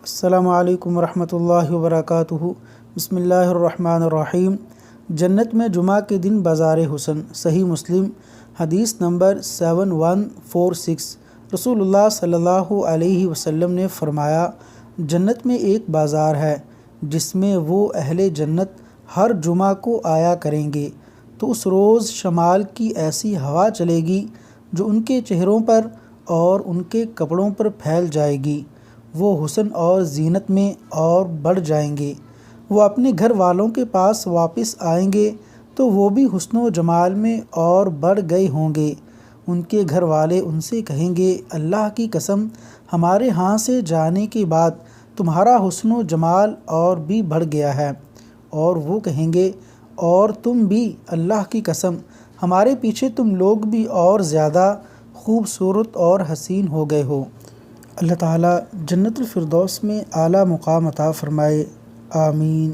السلام علیکم ورحمۃ اللہ وبرکاتہ۔ بسم اللہ الرحمن الرحیم۔ جنت میں جمعہ کے دن بازار حسن۔ صحیح مسلم حدیث نمبر 7146۔ رسول اللہ صلی اللہ علیہ وسلم نے فرمایا، جنت میں ایک بازار ہے جس میں وہ اہل جنت ہر جمعہ کو آیا کریں گے، تو اس روز شمال کی ایسی ہوا چلے گی جو ان کے چہروں پر اور ان کے کپڑوں پر پھیل جائے گی۔ وہ حسن اور زینت میں اور بڑھ جائیں گے۔ وہ اپنے گھر والوں کے پاس واپس آئیں گے تو وہ بھی حسن و جمال میں اور بڑھ گئے ہوں گے۔ ان کے گھر والے ان سے کہیں گے، اللہ کی قسم، ہمارے ہاں سے جانے کے بعد تمہارا حسن و جمال اور بھی بڑھ گیا ہے۔ اور وہ کہیں گے، اور تم بھی، اللہ کی قسم، ہمارے پیچھے تم لوگ بھی اور زیادہ خوبصورت اور حسین ہو گئے ہو۔ اللہ تعالیٰ جنت الفردوس میں اعلیٰ مقام عطا فرمائے، آمین۔